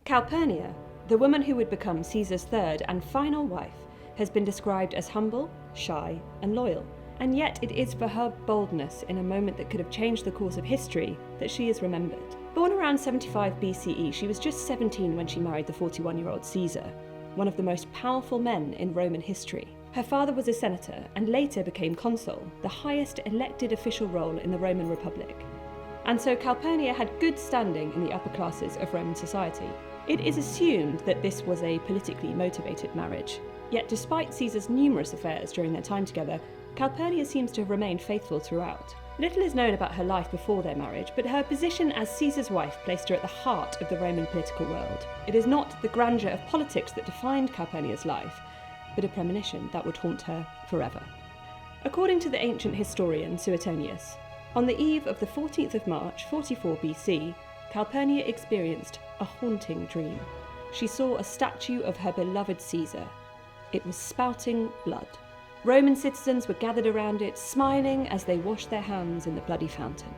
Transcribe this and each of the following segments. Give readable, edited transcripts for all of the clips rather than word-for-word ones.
Calpurnia, the woman who would become Caesar's third and final wife, has been described as humble, shy, and loyal. And yet it is for her boldness in a moment that could have changed the course of history that she is remembered. Born around 75 BCE, she was just 17 when she married the 41-year-old Caesar, one of the most powerful men in Roman history. Her father was a senator and later became consul, the highest elected official role in the Roman Republic. And so Calpurnia had good standing in the upper classes of Roman society. It is assumed that this was a politically motivated marriage. Yet despite Caesar's numerous affairs during their time together, Calpurnia seems to have remained faithful throughout. Little is known about her life before their marriage, but her position as Caesar's wife placed her at the heart of the Roman political world. It is not the grandeur of politics that defined Calpurnia's life, but a premonition that would haunt her forever. According to the ancient historian Suetonius, on the eve of the 14th of March, 44 BC, Calpurnia experienced a haunting dream. She saw a statue of her beloved Caesar. It was spouting blood. Roman citizens were gathered around it, smiling as they washed their hands in the bloody fountain.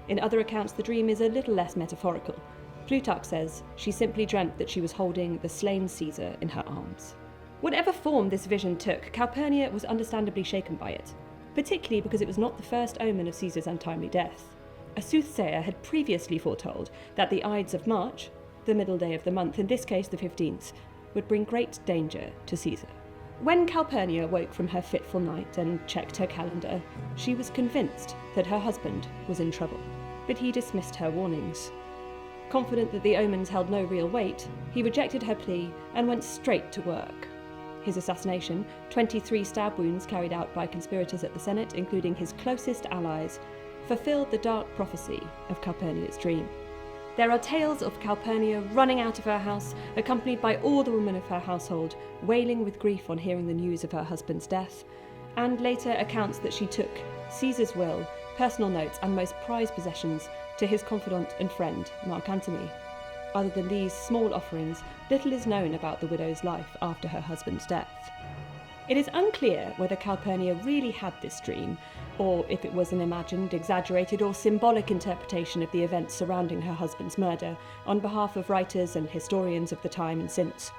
In other accounts, the dream is a little less metaphorical. Plutarch says she simply dreamt that she was holding the slain Caesar in her arms. Whatever form this vision took, Calpurnia was understandably shaken by it, particularly because it was not the first omen of Caesar's untimely death. A soothsayer had previously foretold that the Ides of March, the middle day of the month, in this case the 15th, would bring great danger to Caesar. When Calpurnia woke from her fitful night and checked her calendar, she was convinced that her husband was in trouble. But he dismissed her warnings. Confident that the omens held no real weight, he rejected her plea and went straight to work. His assassination, 23 stab wounds carried out by conspirators at the Senate, including his closest allies, fulfilled the dark prophecy of Calpurnia's dream. There are tales of Calpurnia running out of her house, accompanied by all the women of her household, wailing with grief on hearing the news of her husband's death, and later accounts that she took Caesar's will, personal notes, and most prized possessions to his confidant and friend, Mark Antony. Other than these small offerings, little is known about the widow's life after her husband's death. It is unclear whether Calpurnia really had this dream, or if it was an imagined, exaggerated, or symbolic interpretation of the events surrounding her husband's murder on behalf of writers and historians of the time and since.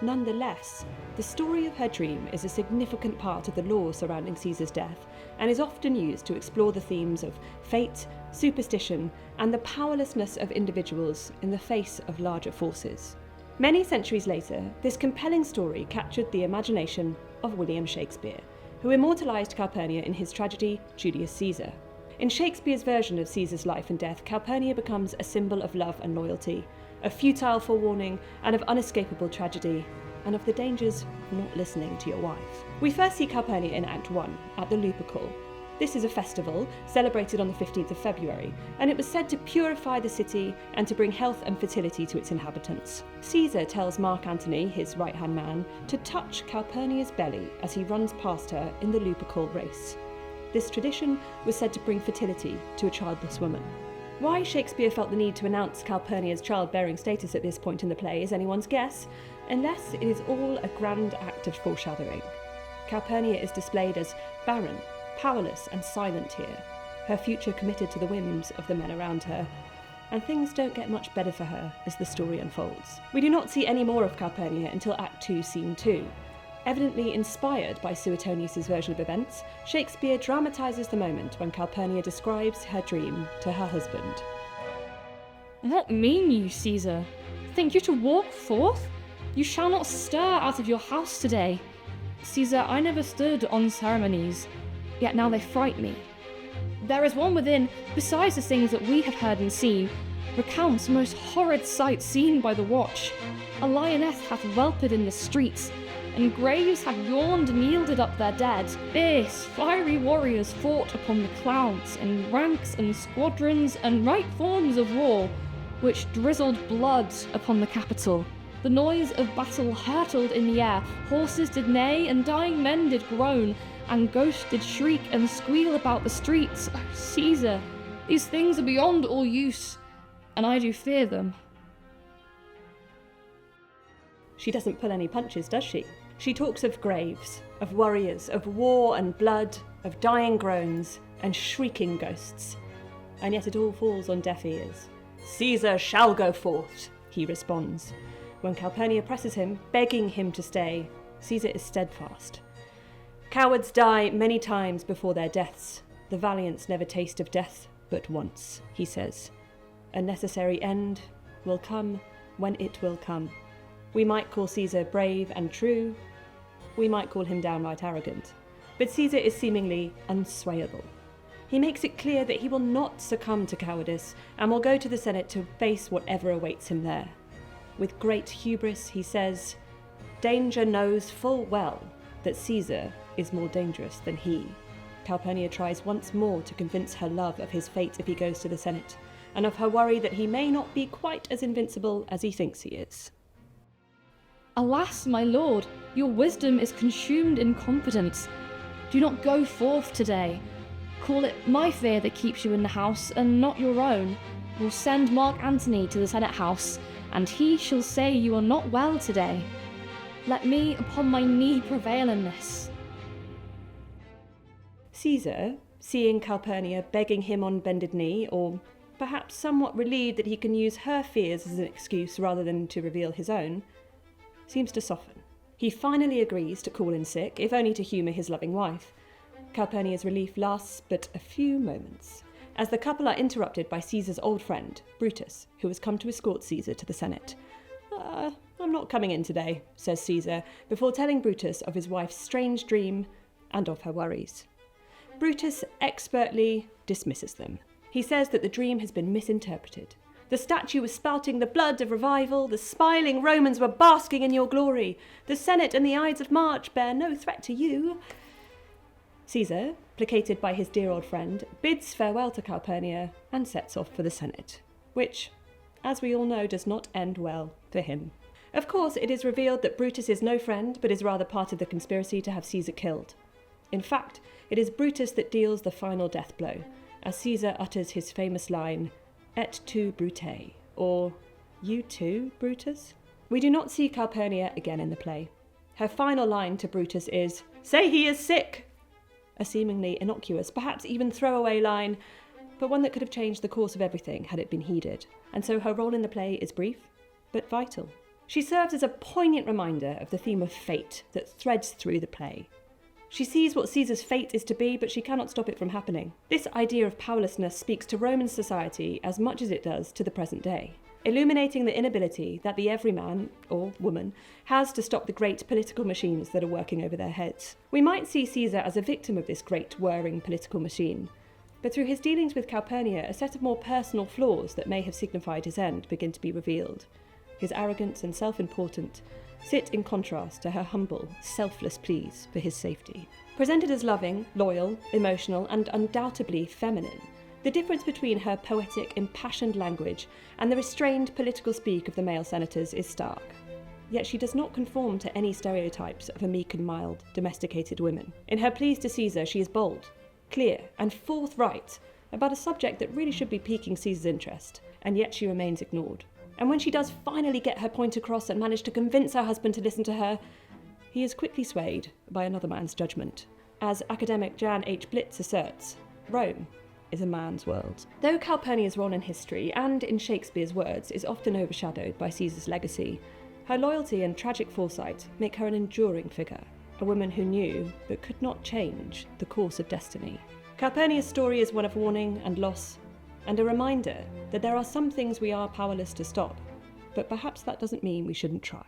Nonetheless, the story of her dream is a significant part of the lore surrounding Caesar's death and is often used to explore the themes of fate, superstition, and the powerlessness of individuals in the face of larger forces. Many centuries later, this compelling story captured the imagination of William Shakespeare, who immortalised Calpurnia in his tragedy Julius Caesar. In Shakespeare's version of Caesar's life and death, Calpurnia becomes a symbol of love and loyalty, of futile forewarning and of unescapable tragedy, and of the dangers of not listening to your wife. We first see Calpurnia in Act 1, at the Lupercal. This is a festival celebrated on the 15th of February, and it was said to purify the city and to bring health and fertility to its inhabitants. Caesar tells Mark Antony, his right-hand man, to touch Calpurnia's belly as he runs past her in the Lupercal race. This tradition was said to bring fertility to a childless woman. Why Shakespeare felt the need to announce Calpurnia's childbearing status at this point in the play is anyone's guess, unless it is all a grand act of foreshadowing. Calpurnia is displayed as barren, powerless and silent here, her future committed to the whims of the men around her, and things don't get much better for her as the story unfolds. We do not see any more of Calpurnia until Act 2, Scene 2. Evidently inspired by Suetonius' version of events, Shakespeare dramatises the moment when Calpurnia describes her dream to her husband. What mean you, Caesar? Think you to walk forth? You shall not stir out of your house today. Caesar, I never stood on ceremonies, yet now they fright me. There is one within, besides the things that we have heard and seen, recounts a most horrid sight seen by the watch. A lioness hath whelped in the streets, and graves have yawned and yielded up their dead. Fierce, fiery warriors fought upon the clouds, in ranks and squadrons and right forms of war, which drizzled blood upon the Capitol. The noise of battle hurtled in the air, horses did neigh, and dying men did groan, and ghosts did shriek and squeal about the streets. Oh, Caesar, these things are beyond all use, and I do fear them. She doesn't pull any punches, does she? She talks of graves, of warriors, of war and blood, of dying groans and shrieking ghosts. And yet it all falls on deaf ears. Caesar shall go forth, he he responds. When Calpurnia presses him, begging him to stay, Caesar is steadfast. Cowards die many times before their deaths. The valiants never taste of death but once, he says. A necessary end will come when it will come. We might call Caesar brave and true. We might call him downright arrogant. But Caesar is seemingly unswayable. He makes it clear that he will not succumb to cowardice and will go to the Senate to face whatever awaits him there. With great hubris, he says, "Danger knows full well that Caesar is more dangerous than he." Calpurnia tries once more to convince her love of his fate if he goes to the Senate, and of her worry that he may not be quite as invincible as he thinks he is. Alas, my lord, your wisdom is consumed in confidence. Do not go forth today. Call it my fear that keeps you in the house, and not your own. We'll send Mark Antony to the Senate house, and he shall say you are not well today. Let me upon my knee prevail in this. Caesar, seeing Calpurnia begging him on bended knee, or perhaps somewhat relieved that he can use her fears as an excuse rather than to reveal his own, seems to soften. He finally agrees to call in sick, if only to humour his loving wife. Calpurnia's relief lasts but a few moments, as the couple are interrupted by Caesar's old friend, Brutus, who has come to escort Caesar to the Senate. I'm not coming in today, says Caesar, before telling Brutus of his wife's strange dream and of her worries. Brutus expertly dismisses them. He says that the dream has been misinterpreted. The statue was spouting the blood of revival, the smiling Romans were basking in your glory, the Senate and the Ides of March bear no threat to you. Caesar, placated by his dear old friend, bids farewell to Calpurnia and sets off for the Senate, which, as we all know, does not end well for him. Of course, it is revealed that Brutus is no friend, but is rather part of the conspiracy to have Caesar killed. In fact, it is Brutus that deals the final death blow, as Caesar utters his famous line, "Et tu, Brute," or "You too, Brutus?" We do not see Calpurnia again in the play. Her final line to Brutus is, "Say he is sick!" A seemingly innocuous, perhaps even throwaway line, but one that could have changed the course of everything had it been heeded, and so her role in the play is brief, but vital. She serves as a poignant reminder of the theme of fate that threads through the play. She sees what Caesar's fate is to be, but she cannot stop it from happening. This idea of powerlessness speaks to Roman society as much as it does to the present day, illuminating the inability that the everyman, or woman, has to stop the great political machines that are working over their heads. We might see Caesar as a victim of this great whirring political machine, but through his dealings with Calpurnia, a set of more personal flaws that may have signified his end begin to be revealed. His arrogance and self-importance sit in contrast to her humble, selfless pleas for his safety. Presented as loving, loyal, emotional, and undoubtedly feminine, the difference between her poetic, impassioned language and the restrained political speak of the male senators is stark. Yet she does not conform to any stereotypes of a meek and mild, domesticated woman. In her pleas to Caesar, she is bold, clear, and forthright about a subject that really should be piquing Caesar's interest, and yet she remains ignored. And when she does finally get her point across and manage to convince her husband to listen to her, he is quickly swayed by another man's judgment. As academic Jan H. Blitz asserts, Rome is a man's world. Though Calpurnia's role in history, and in Shakespeare's words, is often overshadowed by Caesar's legacy, her loyalty and tragic foresight make her an enduring figure, a woman who knew but could not change the course of destiny. Calpurnia's story is one of warning and loss, and a reminder that there are some things we are powerless to stop, but perhaps that doesn't mean we shouldn't try.